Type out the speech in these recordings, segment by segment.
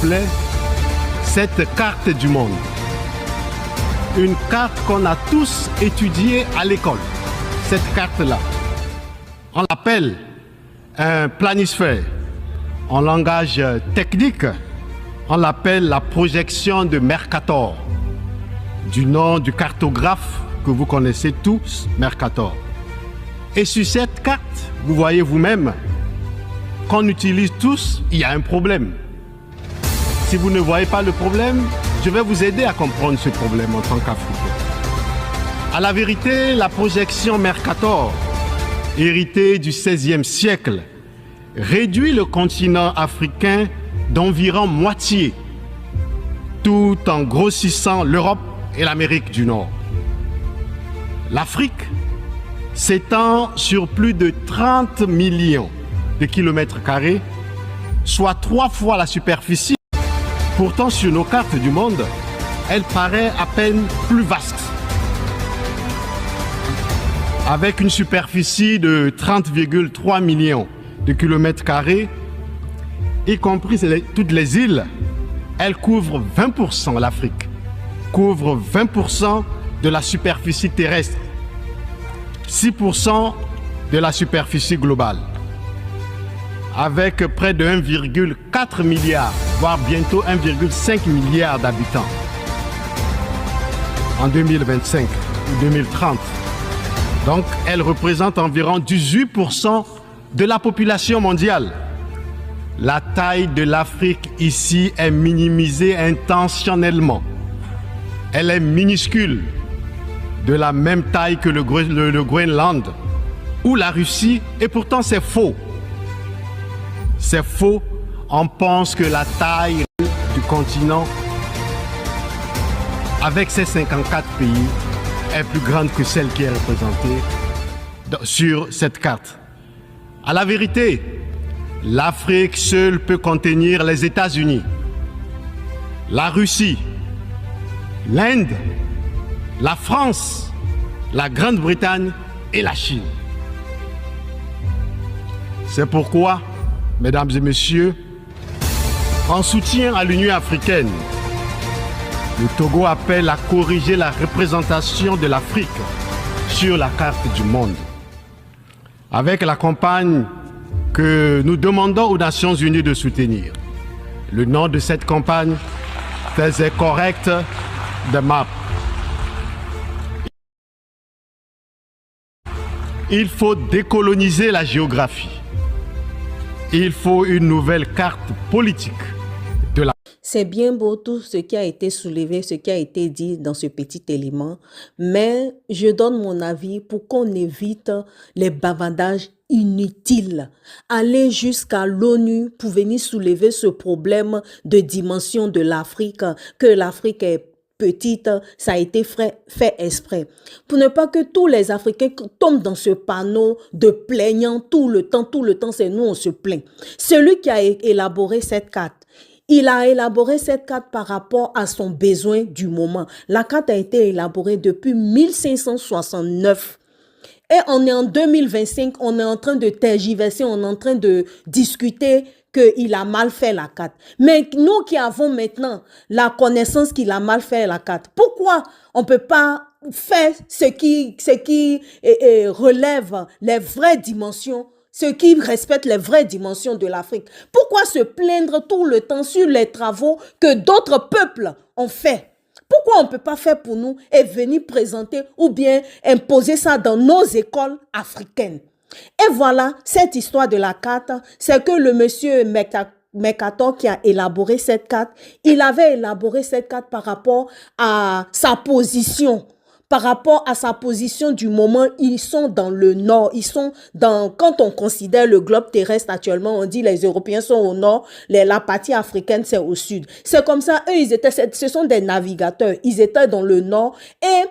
plaît, cette carte du monde. Une carte qu'on a tous étudiée à l'école. Cette carte-là, on l'appelle un planisphère. En langage technique, on l'appelle la projection de Mercator, du nom du cartographe que vous connaissez tous, Mercator. Et sur cette carte, vous voyez vous-même qu'on utilise tous, il y a un problème. Si vous ne voyez pas le problème, je vais vous aider à comprendre ce problème en tant qu'Africain. À la vérité, la projection Mercator, héritée du XVIe siècle, réduit le continent africain d'environ moitié, tout en grossissant l'Europe et l'Amérique du Nord. L'Afrique s'étend sur plus de 30 millions de kilomètres carrés, soit 3 fois la superficie. Pourtant, sur nos cartes du monde, elle paraît à peine plus vaste. Avec une superficie de 30,3 millions de kilomètres carrés, y compris toutes les îles, elle couvre 20%, l'Afrique couvre 20% de la superficie terrestre, 6% de la superficie globale, avec près de 1,4 milliard, voire bientôt 1,5 milliard d'habitants en 2025 ou 2030. Donc, elle représente environ 18% de la population mondiale. La taille de l'Afrique ici est minimisée intentionnellement. Elle est minuscule, de la même taille que le Groenland ou la Russie, et pourtant c'est faux. C'est faux. On pense que la taille du continent, avec ses 54 pays, est plus grande que celle qui est représentée sur cette carte. À la vérité, l'Afrique seule peut contenir les États-Unis, la Russie, l'Inde, la France, la Grande-Bretagne et la Chine. C'est pourquoi, mesdames et messieurs, en soutien à l'Union africaine, le Togo appelle à corriger la représentation de l'Afrique sur la carte du monde. Avec la campagne que nous demandons aux Nations Unies de soutenir. Le nom de cette campagne faisait correct the map. Il faut décoloniser la géographie. Il faut une nouvelle carte politique de la... C'est bien beau tout ce qui a été soulevé, ce qui a été dit dans ce petit élément, mais je donne mon avis pour qu'on évite les bavardages inutiles. Aller jusqu'à l'ONU pour venir soulever ce problème de dimension de l'Afrique, que l'Afrique est petite, ça a été fait exprès. Pour ne pas que tous les Africains tombent dans ce panneau de plaignant tout le temps, c'est nous on se plaint. Celui qui a élaboré cette carte, il a élaboré cette carte par rapport à son besoin du moment. La carte a été élaborée depuis 1569. Et on est en 2025, on est en train de tergiverser, on est en train de discuter qu'il a mal fait la carte. Mais nous qui avons maintenant la connaissance qu'il a mal fait la carte, pourquoi on ne peut pas faire ce qui relève les vraies dimensions, ce qui respecte les vraies dimensions de l'Afrique? Pourquoi se plaindre tout le temps sur les travaux que d'autres peuples ont fait? Pourquoi on ne peut pas faire pour nous et venir présenter ou bien imposer ça dans nos écoles africaines? Et voilà, cette histoire de la carte, c'est que le monsieur Mercator qui a élaboré cette carte, il avait élaboré cette carte par rapport à sa position. Par rapport à sa position du moment, ils sont dans le nord, ils sont dans, quand on considère le globe terrestre actuellement, on dit les Européens sont au nord, la partie africaine c'est au sud. C'est comme ça, eux, ce sont des navigateurs, ils étaient dans le nord et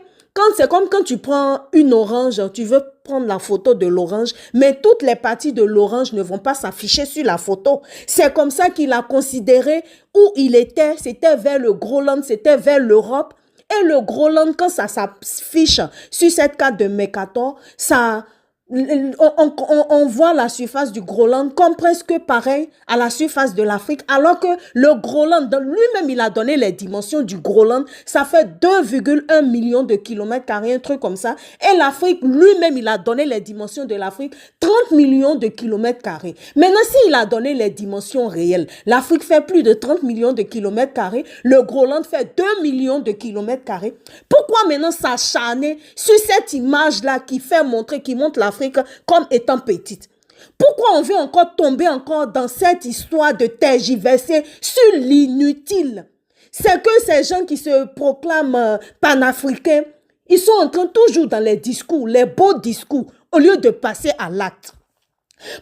c'est comme quand tu prends une orange, tu veux prendre la photo de l'orange, mais toutes les parties de l'orange ne vont pas s'afficher sur la photo. C'est comme ça qu'il a considéré où il était, c'était vers le Groenland, c'était vers l'Europe. Et le Groenland, quand ça s'affiche sur cette carte de Mercator, ça on voit la surface du Groenland comme presque pareil à la surface de l'Afrique, alors que le Groenland, lui-même, il a donné les dimensions du Groenland. Ça fait 2,1 millions de kilomètres carrés, un truc comme ça. Et l'Afrique, lui-même, il a donné les dimensions de l'Afrique, 30 millions de kilomètres carrés. Maintenant, s'il a donné les dimensions réelles, l'Afrique fait plus de 30 millions de kilomètres carrés, le Groenland fait 2 millions de kilomètres carrés. Pourquoi maintenant s'acharner sur cette image-là qui fait montrer, qui montre l'Afrique comme étant petite? Pourquoi on veut encore tomber encore dans cette histoire de tergiverser sur l'inutile? C'est que ces gens qui se proclament panafricains, ils sont en train toujours dans les discours, les beaux discours, au lieu de passer à l'acte.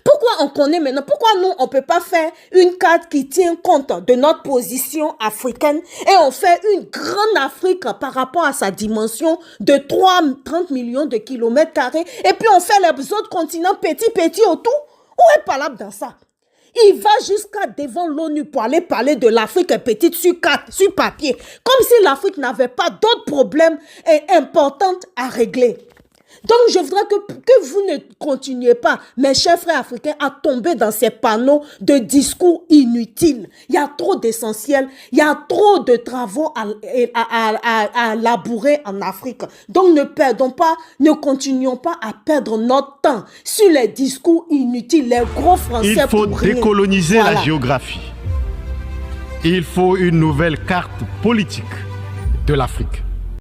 Pourquoi on connaît maintenant? Pourquoi nous, on ne peut pas faire une carte qui tient compte de notre position africaine et on fait une grande Afrique par rapport à sa dimension de 30 millions de kilomètres carrés et puis on fait les autres continents petits autour? Où est Palab dans ça? Il va jusqu'à devant l'ONU pour aller parler de l'Afrique petite sur carte, sur papier, comme si l'Afrique n'avait pas d'autres problèmes importants à régler. Donc, je voudrais que vous ne continuez pas, mes chers frères africains, à tomber dans ces panneaux de discours inutiles. Il y a trop d'essentiels, il y a trop de travaux à labourer en Afrique. Donc, ne continuons pas à perdre notre temps sur les discours inutiles, les gros français. Il faut décoloniser la géographie. Il faut une nouvelle carte politique de l'Afrique.